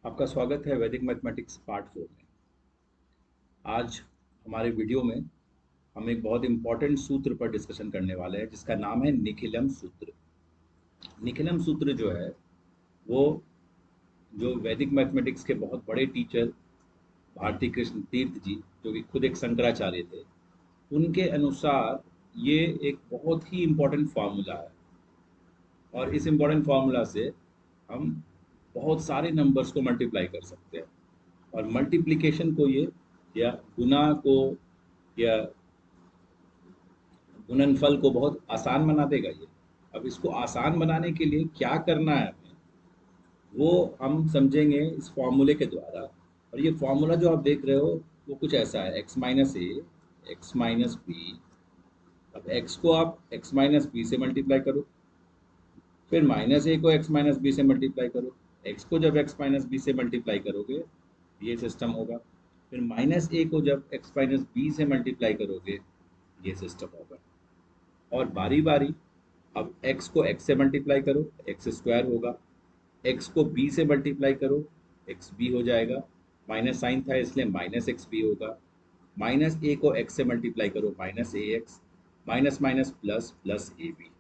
आपका स्वागत है वैदिक मैथमेटिक्स पार्ट 4 में। आज हमारे वीडियो में हम एक बहुत इंपॉर्टेंट सूत्र पर डिस्कशन करने वाले हैं जिसका नाम है निखिलम सूत्र। निखिलम सूत्र जो है वो जो वैदिक मैथमेटिक्स के बहुत बड़े टीचर भारती कृष्ण तीर्थ जी, जो कि खुद एक शंकराचार्य थे, उनके अनुसार ये एक बहुत ही इम्पोर्टेंट फार्मूला है। और इस इम्पोर्टेंट फार्मूला से हम बहुत सारे नंबर्स को मल्टीप्लाई कर सकते हैं। और मल्टीप्लिकेशन को ये या गुना को या गुणनफल को बहुत आसान बना देगा ये। अब इसको आसान बनाने के लिए क्या करना है हमें, वो हम समझेंगे इस फॉर्मूले के द्वारा। और ये फॉर्मूला जो आप देख रहे हो वो कुछ ऐसा है, x minus a x minus B. अब एक्स को आप एक्स माइनस बी से मल्टीप्लाई करो, फिर माइनस ए को एक्स माइनस बी से मल्टीप्लाई करो। एक्स को जब एक्स माइनस बी से मल्टीप्लाई करोगे ये सिस्टम होगा। फिर माइनस ए को जब एक्स माइनस बी से मल्टीप्लाई करोगे ये सिस्टम होगा। और बारी बारी अब x को x से मल्टीप्लाई करो, एक्स स्क्वायर होगा। x को b से मल्टीप्लाई करो, एक्स बी हो जाएगा। माइनस साइन था इसलिए माइनस एक्स बी होगा। माइनस ए को x से मल्टीप्लाई करो, minus a x. Minus minus plus plus a b.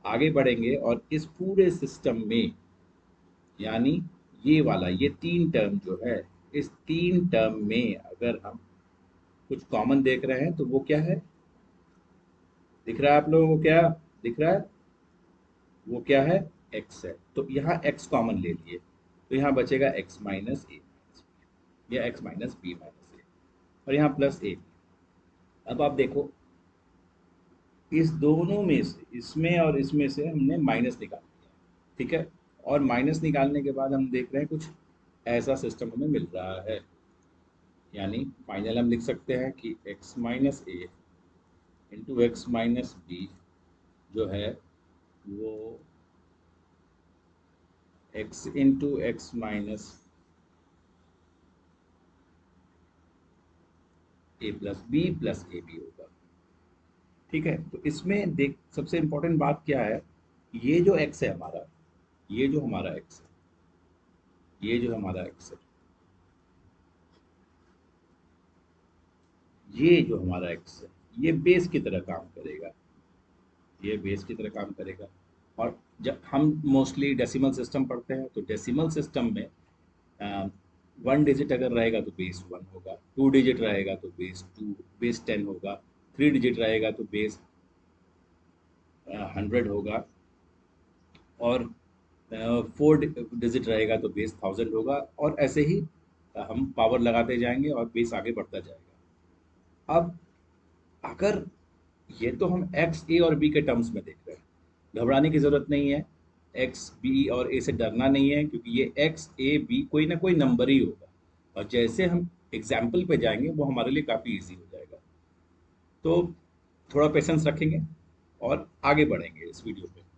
आगे बढ़ेंगे और इस पूरे सिस्टम में, यानी ये वाला ये तीन टर्म जो है, इस तीन टर्म में अगर हम कुछ कॉमन देख रहे हैं तो वो क्या है, दिख रहा है आप लोगों को? क्या दिख रहा है? वो क्या है? x है। तो यहाँ x कॉमन ले लिए तो यहाँ बचेगा x माइनस ए या x माइनस बी माइनस ए, और यहाँ प्लस ए। अब आप देखो इस दोनों में से, इसमें और इसमें से हमने माइनस निकाल दिया, ठीक है। और माइनस निकालने के बाद हम देख रहे हैं कुछ ऐसा सिस्टम हमें मिल रहा है। यानी फाइनल हम लिख सकते हैं कि x minus a into x minus b जो है वो x into x minus a plus a b होगा, ठीक है। तो इसमें देख सबसे इंपॉर्टेंट बात क्या है, ये जो x है हमारा, ये जो हमारा x है, ये जो हमारा x है, ये जो हमारा x है, ये बेस की तरह काम करेगा। ये बेस की तरह काम करेगा। और जब हम मोस्टली डेसिमल सिस्टम पढ़ते हैं तो डेसिमल सिस्टम में वन डिजिट अगर रहेगा तो बेस वन होगा, टू डिजिट रहेगा तो बेस टू, बेस टेन होगा, थ्री डिजिट रहेगा तो बेस हंड्रेड होगा, और फोर डिजिट रहेगा तो बेस थाउजेंड होगा। और ऐसे ही हम पावर लगाते जाएंगे और बेस आगे बढ़ता जाएगा। अब अगर ये तो हम एक्स ए और बी के टर्म्स में देख रहे हैं, घबराने की जरूरत नहीं है। एक्स बी और ए से डरना नहीं है, क्योंकि ये एक्स ए बी कोई ना कोई नंबर ही होगा। और जैसे हम एग्जाम्पल पे जाएंगे वो हमारे लिए काफ़ी इजी हो जाएगा। तो थोड़ा पेशेंस रखेंगे और आगे बढ़ेंगे इस वीडियो पे।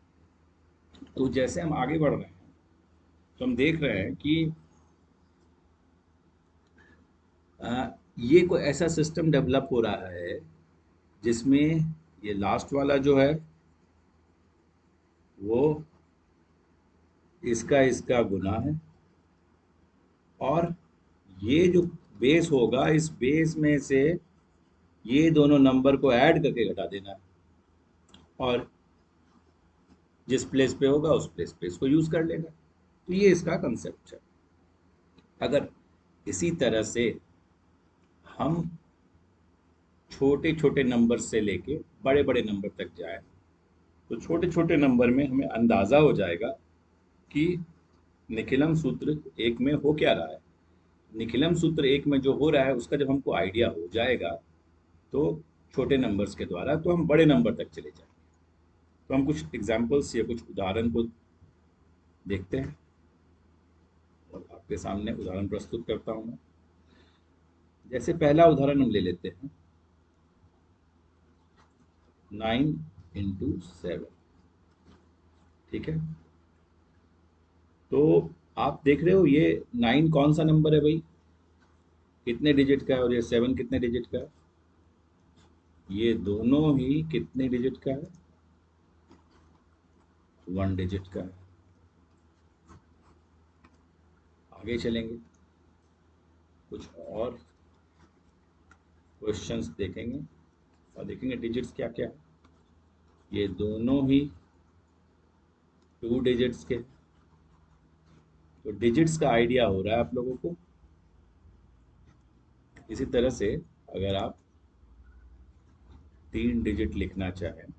तो जैसे हम आगे बढ़ रहे हैं तो हम देख रहे हैं कि ये कोई ऐसा सिस्टम डेवलप हो रहा है जिसमें ये लास्ट वाला जो है वो इसका इसका गुना है, और ये जो बेस होगा इस बेस में से ये दोनों नंबर को ऐड करके घटा देना है, और जिस प्लेस पे होगा उस प्लेस पे इसको यूज कर लेना। तो ये इसका कंसेप्ट है। अगर इसी तरह से हम छोटे छोटे नंबर से लेके बड़े बड़े नंबर तक जाए तो छोटे छोटे नंबर में हमें अंदाजा हो जाएगा कि निखिलम सूत्र एक में हो क्या रहा है। निखिलम सूत्र एक में जो हो रहा है उसका जब हमको आइडिया हो जाएगा तो छोटे नंबर्स के द्वारा तो हम बड़े नंबर तक चले जाएंगे। तो हम कुछ एग्जाम्पल्स या कुछ उदाहरण को देखते हैं और आपके सामने उदाहरण प्रस्तुत करता हूँ मैं। जैसे पहला उदाहरण हम ले लेते हैं, 9 × 7, ठीक है। तो आप देख रहे हो ये 9 कौन सा नंबर है भाई, कितने डिजिट का है, और ये 7 कितने डिजिट का है? ये दोनों ही कितने डिजिट का है? वन डिजिट का है। आगे चलेंगे, कुछ और क्वेश्चंस देखेंगे और देखेंगे डिजिट्स क्या क्या है। ये दोनों ही 2 डिजिट्स के, तो डिजिट्स का आइडिया हो रहा है आप लोगों को। इसी तरह से अगर आप 3 डिजिट लिखना चाहें,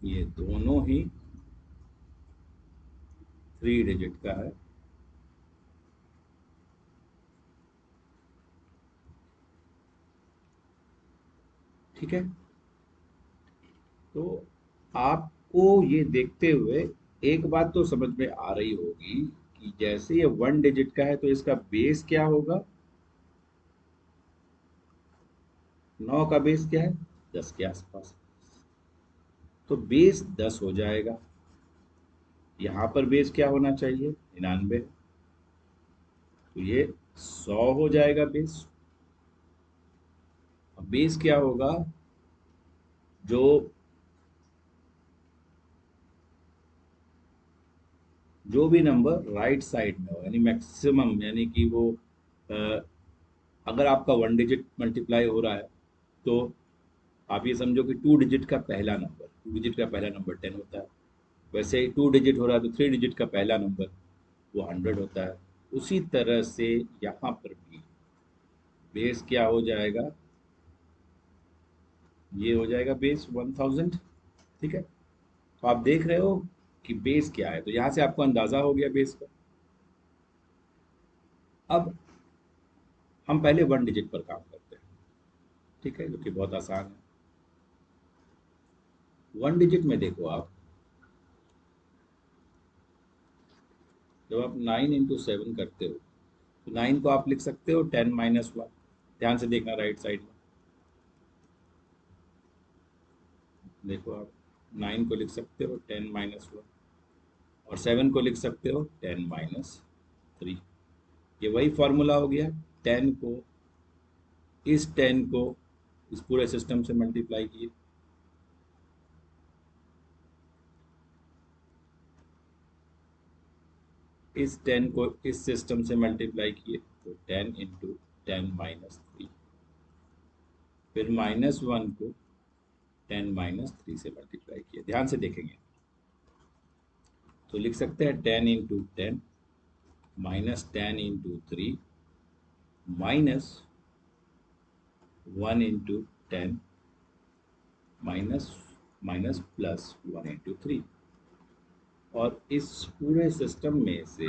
ये दोनों ही 3 डिजिट का है। ठीक है, तो आपको ये देखते हुए एक बात तो समझ में आ रही होगी कि जैसे ये 1 डिजिट का है तो इसका बेस क्या होगा। 9 का बेस क्या है, 10 के आसपास, तो बेस 10 हो जाएगा। यहाँ पर बेस क्या होना चाहिए, 99, तो ये 100 हो जाएगा बेस। अब बेस क्या होगा, जो जो भी नंबर राइट साइड में हो, यानी मैक्सिमम, यानी कि वो अ, अगर आपका 1 डिजिट मल्टीप्लाई हो रहा है तो आप ये समझो कि 2 डिजिट का पहला नंबर, 2 डिजिट का पहला नंबर 10 होता है। वैसे ही 2 डिजिट हो रहा है तो 3 डिजिट का पहला नंबर वो 100 होता है। उसी तरह से यहाँ पर भी बेस क्या हो जाएगा, ये हो जाएगा बेस 1000। ठीक है, तो आप देख रहे हो कि बेस क्या है, तो यहाँ से आपको अंदाजा हो गया बेस का। अब हम पहले 1 डिजिट पर काम करते हैं, ठीक है, जो कि बहुत आसान है। 1 डिजिट में देखो आप, जब आप 9 इंटू 7 करते हो तो 9 को आप लिख सकते हो 10 माइनस 1। ध्यान से देखना राइट साइड में, देखो आप 9 को लिख सकते हो 10 माइनस 1, और 7 को लिख सकते हो 10 माइनस 3। ये वही फॉर्मूला हो गया। 10 को, इस 10 को इस पूरे सिस्टम से मल्टीप्लाई किए, इस 10 को इस सिस्टम से मल्टीप्लाई किए, तो 10 इंटू 10 माइनस 3, फिर -1 को 10 माइनस 3 से मल्टीप्लाई किए। ध्यान से देखेंगे तो लिख सकते हैं 10 into 10 minus 10 into 3 minus 1 into 10 minus minus plus 1 into 3। और इस पूरे सिस्टम में से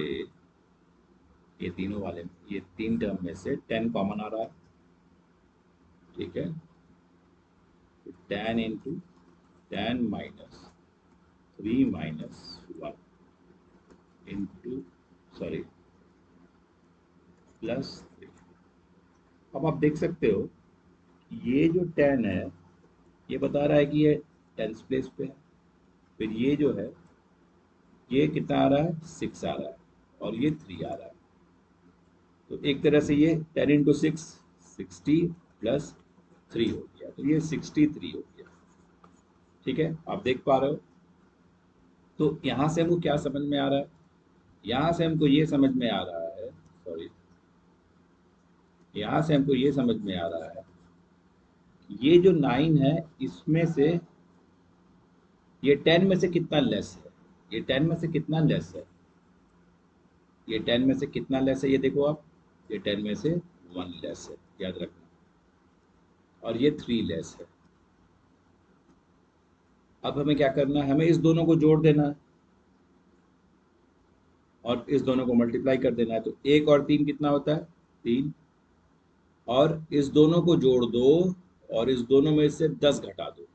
ये तीनों वाले, ये 3 टर्म में से 10 कॉमन आ रहा है। ठीक है, 10 into 10 minus 3 minus 1 into, sorry, plus 3। अब आप देख सकते हो ये जो 10 है ये बता रहा है कि ये 10th प्लेस पे है। फिर ये जो है ये कितना आ रहा है, 6 आ रहा है, और ये 3 आ रहा है। तो एक तरह से ये 10 इंटू 6 60 प्लस 3 हो गया, तो ये 63 हो गया। ठीक है, आप देख पा रहे हो। तो यहाँ से हमको क्या समझ में आ रहा है, यहाँ से हमको ये समझ में आ रहा है, सॉरी, यहाँ से हमको ये समझ में आ रहा है ये जो 9 है इसमें से ये 10 में से कितना लेस है, ये 10 में से कितना लेस है, ये 10 में से कितना लेस है, ये देखो आप, ये 10 में से 1 लेस है, याद रखना, और ये 3 लेस है। अब हमें क्या करना है, हमें इस दोनों को जोड़ देना है और इस दोनों को मल्टीप्लाई कर देना है। तो 1 और 3 कितना होता है, 3, और इस दोनों को जोड़ दो और इस दोनों में से 10 घटा दो।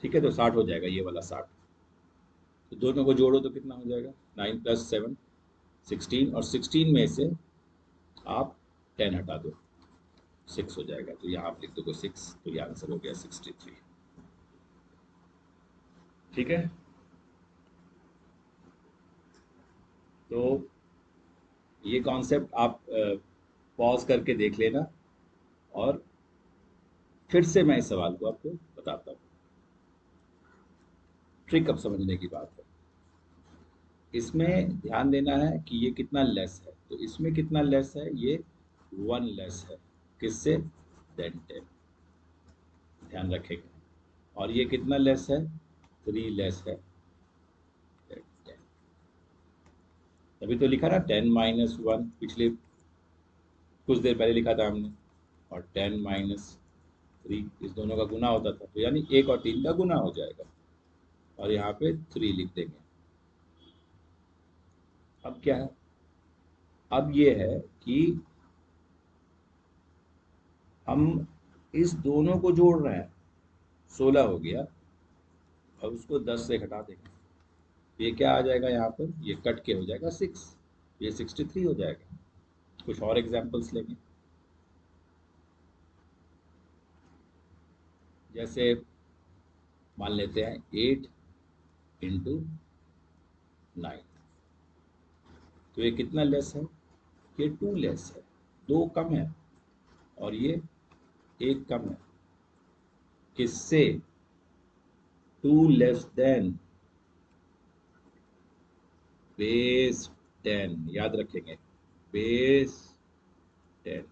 ठीक है, तो 60 हो जाएगा, ये वाला 60। तो दोनों को जोड़ो तो कितना हो जाएगा, 9 प्लस 7 16, और 16 में से आप 10 हटा दो, 6 हो जाएगा। तो यहाँ आप लिख दोगे 6, तो ये आंसर हो गया 63। ठीक है, तो ये कॉन्सेप्ट आप पॉज करके देख लेना और फिर से मैं इस सवाल को आपको बताता हूँ। ट्रिक अब समझने की बात है। इसमें ध्यान देना है कि ये कितना लेस है, तो इसमें कितना लेस है, ये 1 लेस है, किससे, देन 10, ध्यान रखेंगे। और ये कितना लेस है, 3 लेस है देन 10। तभी तो लिखा ना 10 माइनस 1, पिछले कुछ देर पहले लिखा था हमने। और 10 माइनस 3 इस दोनों का गुना होता था, तो यानी 1 और 3 का गुना हो जाएगा, और यहाँ पे 3 लिख देंगे। अब क्या है, अब ये है कि हम इस दोनों को जोड़ रहे हैं, 16 हो गया, अब उसको 10 से घटा देंगे, ये क्या आ जाएगा, यहाँ पर ये कट के हो जाएगा 6, ये 63 हो जाएगा। कुछ और एग्जांपल्स लेंगे, जैसे मान लेते हैं 8 इंटू 9, तो ये कितना लेस है, ये 2 लेस है, 2 कम है, और ये 1 कम है, किससे, 2 लेस देन बेस 10, याद रखेंगे, बेस 10।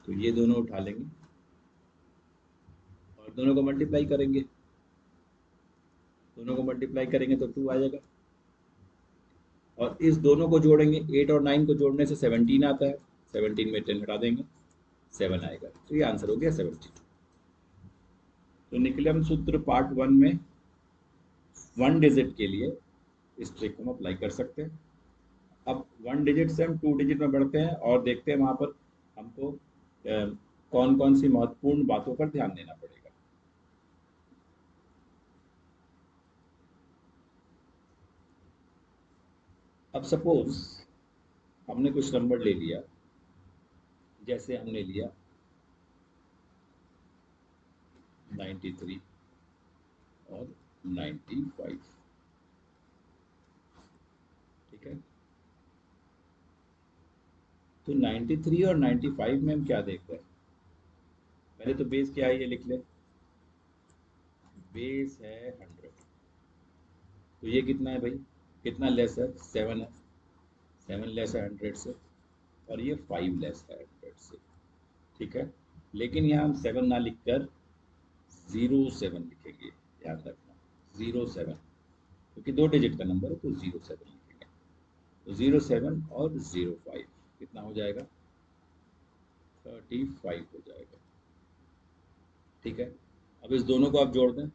तो ये दोनों उठा लेंगे और दोनों को मल्टीप्लाई करेंगे, दोनों को मल्टीप्लाई करेंगे तो 2 आ जाएगा, और इस दोनों को जोड़ेंगे, 8 और 9 को जोड़ने से 17 आता है, 17 में 10 हटा देंगे, 7 आएगा, तो ये आंसर हो गया 17। तो निकले हम सूत्र पार्ट 1 में 1 डिजिट के लिए इस ट्रिक को हम अप्लाई कर सकते हैं। अब 1 डिजिट से हम 2 डिजिट में बढ़ते हैं और देखते हैं वहाँ पर हमको कौन कौन सी महत्वपूर्ण बातों पर ध्यान देना पड़ेगा। अब सपोज हमने कुछ नंबर ले लिया, जैसे हमने लिया 93 और 95, ठीक है। तो 93 और 95 में हम क्या देख रहे हैं, पहले तो बेस क्या है ये लिख ले, बेस है 100, तो ये कितना है भाई, कितना लेस है, 7 है, 7 लेस है 100 से, और ये 5 लेस है 100 से, ठीक है। लेकिन यहाँ हम 7 ना लिख कर 07 लिखेंगे, याद रखना 07, क्योंकि 2 डिजिट का नंबर है तो 07 लिखेंगे। तो 07 और 05 कितना हो जाएगा, 35 हो जाएगा, ठीक है। अब इस दोनों को आप जोड़ दें,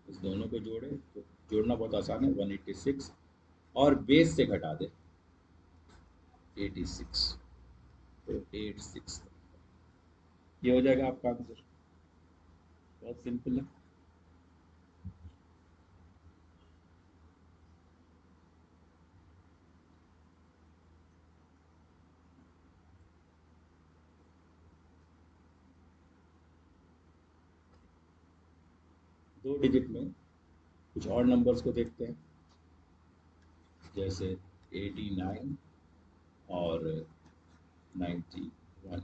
इस दोनों को जोड़े तो जोड़ना बहुत आसान है, 186 और बेस से घटा दे 86, तो 86, ये हो जाएगा आपका आंसर, बहुत सिंपल है। 2 डिजिट में कुछ और नंबर्स को देखते हैं, जैसे 89 और 91,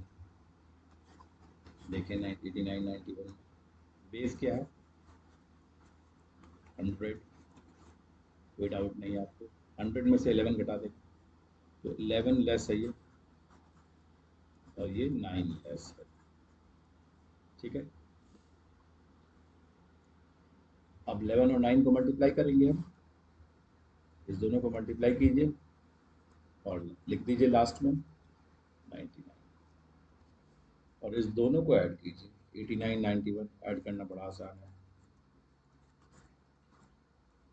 देखें 89 91, बेस क्या है 100, कोई डाउट नहीं है आपको, 100 में से 11 घटा दें तो 11 लेस है ये, और ये 9 लेस है, ठीक है। अब 11 और 9 को मल्टीप्लाई करेंगे हम, इस दोनों को मल्टीप्लाई कीजिए और लिख दीजिए लास्ट में 99, और इस दोनों को ऐड कीजिए 89 91, ऐड करना बड़ा आसान है,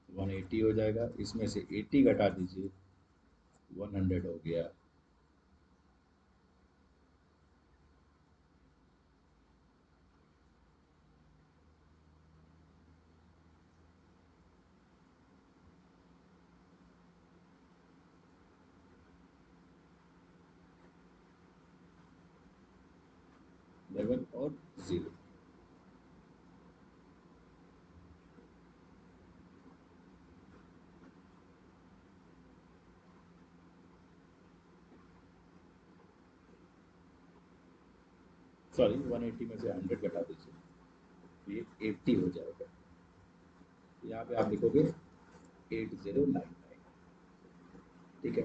180 हो जाएगा, इसमें से 80 घटा दीजिए 100 हो गया। लेवल और 0, सॉरी 180 में से 100 घटा दीजिए, ये 80 हो जाएगा, यहाँ पे आप लिखोगे 8099। ठीक है,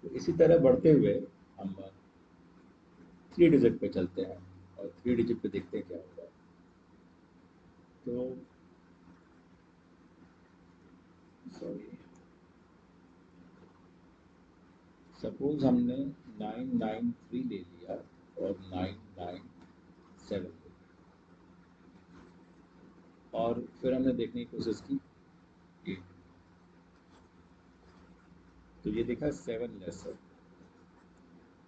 तो इसी तरह बढ़ते हुए हम 3 डिजिट पे चलते हैं और 3 डिजिट पे देखते हैं क्या होगा। तो सॉरी, सपोज हमने 993 ले लिया और 997 ले लिया, और फिर हमने देखने की कोशिश की 8, तो ये देखा 7 लेस है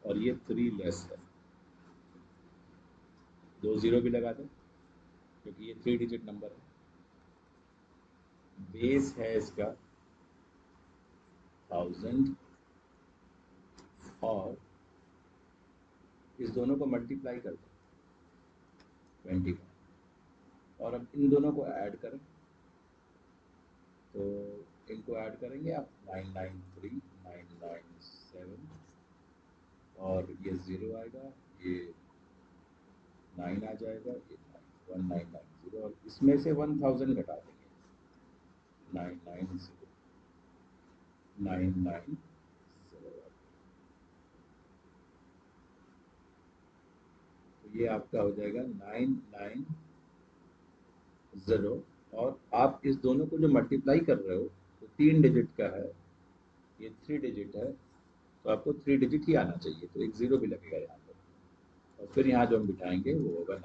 और ये 3 लेस है। 2 जीरो भी लगा दें क्योंकि ये 3 डिजिट नंबर है। बेस है इसका 1000 और इस दोनों को मल्टीप्लाई कर दें 21, और अब इन दोनों को ऐड करें, तो इनको ऐड करेंगे आप 993 997, और ये 0 आएगा, ये 9 आ जाएगा, ये 1990, और इसमें से 1000 घटा देंगे 990 990। तो ये आपका हो जाएगा 990, और आप इस दोनों को जो मल्टीप्लाई कर रहे हो तो 3 डिजिट का है, ये 3 डिजिट है, तो आपको 3 डिजिट ही आना चाहिए, तो एक 0 भी लगेगा यहाँ पर, और फिर यहाँ जो हम बिठाएंगे वो होगा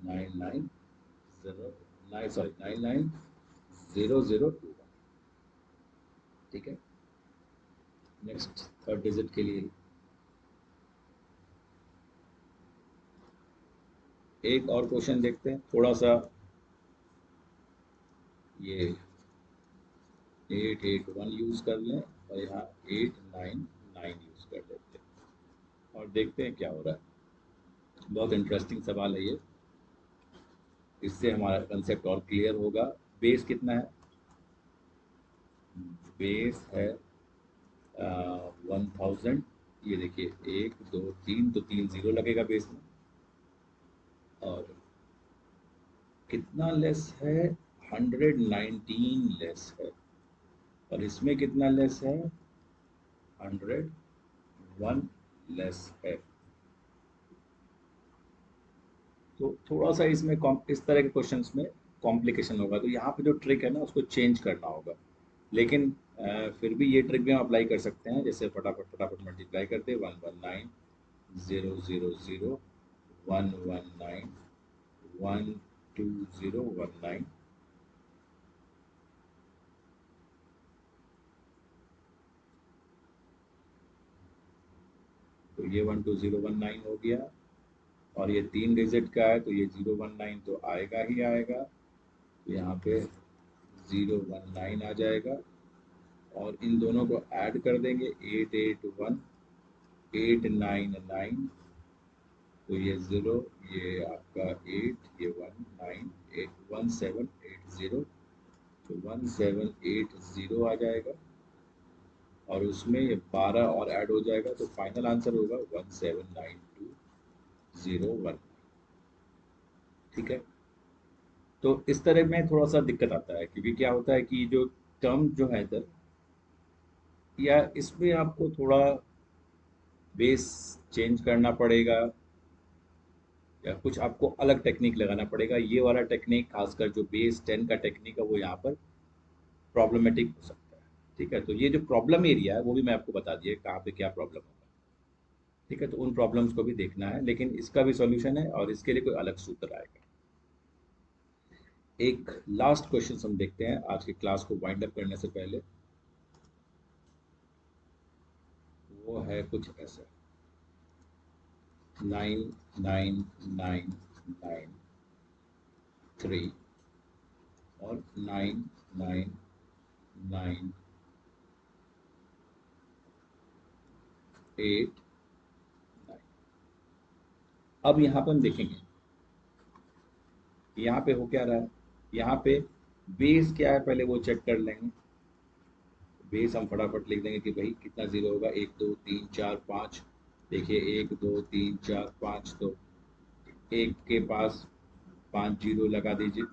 990021। ठीक है, नेक्स्ट 3rd डिजिट के लिए एक और क्वेश्चन देखते हैं, थोड़ा सा ये 881 यूज़ कर लें और यहाँ 899 यूज़ कर लेते हैं और देखते हैं क्या हो रहा है। बहुत इंटरेस्टिंग सवाल है ये, इससे हमारा कंसेप्ट और क्लियर होगा। बेस कितना है? बेस है 1000। ये देखिए 1 2 3, तो 3 जीरो लगेगा बेस में, और कितना लेस है? 119 लेस है, और इसमें कितना लेस है? 101 लेस है। तो थोड़ा सा इसमें इस तरह के क्वेश्चंस में कॉम्प्लिकेशन होगा, तो यहाँ पे जो ट्रिक है ना उसको चेंज करना होगा, लेकिन फिर भी ये ट्रिक भी हम अप्लाई कर सकते हैं। जैसे फटाफट फटाफट मल्टीप्लाई करते, 119 0 0 0 119 120 19, तो ये 12019 हो गया, और ये 3 डिजिट का है तो ये 019 तो आएगा ही आएगा, यहाँ पे 019 आ जाएगा, और इन दोनों को ऐड कर देंगे 881 899, तो ये 0, ये आपका 8, ये 19 8 1780, तो 1780 आ जाएगा, और उसमें ये 12 और ऐड हो जाएगा, तो फाइनल आंसर होगा 1792019। ठीक है, तो इस तरह में थोड़ा सा दिक्कत आता है, क्योंकि क्या होता है कि जो टर्म जो है इधर, या इसमें आपको थोड़ा बेस चेंज करना पड़ेगा, या कुछ आपको अलग टेक्निक लगाना पड़ेगा। ये वाला टेक्निक, खासकर जो बेस 10 का टेक्निक है, वो यहाँ पर प्रॉब्लमेटिक हो सकता है। ठीक है, तो ये जो प्रॉब्लम एरिया है वो भी मैं आपको बता दिया कहाँ पे क्या प्रॉब्लम होगा। ठीक है, तो उन प्रॉब्लम्स को भी देखना है, लेकिन इसका भी सॉल्यूशन है और इसके लिए कोई अलग सूत्र आएगा। एक लास्ट क्वेश्चन हम देखते हैं आज की क्लास को वाइंड अप करने से पहले। वो है कुछ ऐसा, 99993 और 9998। अब यहाँ पे हम देखेंगे यहाँ पे हो क्या रहा है। यहाँ पे बेस क्या है पहले वो चेक कर लेंगे। बेस हम फटाफट लिख देंगे कि भाई कितना जीरो होगा, 1 2 3 4 5। देखिए 1 2 3 4 5, तो एक के पास 5 जीरो लगा दीजिए,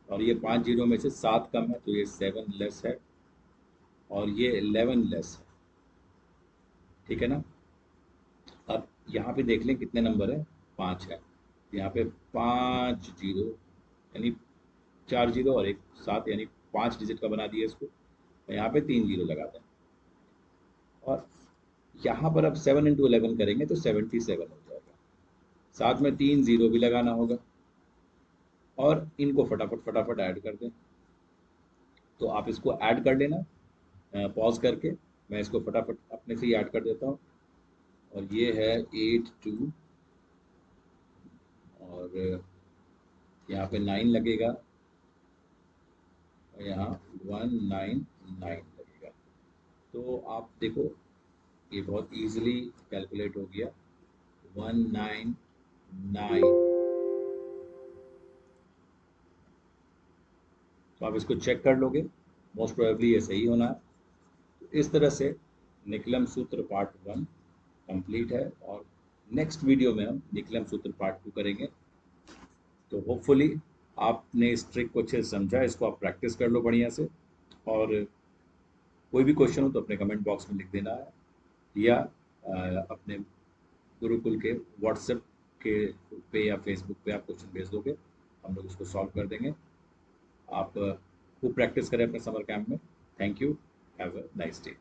और ये 5 जीरो में से 7 कम है तो ये 7 लेस है, और ये 11 लेस है। ठीक है ना। अब यहाँ पे देख लें कितने नंबर है, 5 है। यहाँ पे 5 जीरो, यानी 4 जीरो और एक 7, यानी 5 डिजिट का बना दिया इसको। और यहाँ पे 3 जीरो लगा दें, और यहाँ पर अब 7 इंटू 11 करेंगे तो 77 हो जाएगा। साथ में 3 जीरो भी लगाना होगा, और इनको फटाफट फटाफट ऐड कर दें। तो आप इसको ऐड कर लेना पॉज करके, मैं इसको फटाफट अपने से ही ऐड कर देता हूँ। और ये है 82, और यहाँ पे 9 लगेगा, और यहाँ 199 लगेगा। तो आप देखो ये बहुत इजीली कैलकुलेट हो गया, 199। तो आप इसको चेक कर लोगे, मोस्ट प्रोबेबली ये सही होना है। तो इस तरह से निकलम सूत्र पार्ट 1 कंप्लीट है, और नेक्स्ट वीडियो में हम निकलम सूत्र पार्ट 2 करेंगे। तो होपफुली आपने इस ट्रिक को अच्छे से समझा, इसको आप प्रैक्टिस कर लो बढ़िया से। और कोई भी क्वेश्चन हो तो अपने कमेंट बॉक्स में लिख देना है, या अपने गुरुकुल के व्हाट्सएप के पे या फेसबुक पे आप क्वेश्चन भेज दोगे, हम लोग उसको सॉल्व कर देंगे। आप खूब प्रैक्टिस करें अपने समर कैंप में। Thank you, have a nice day.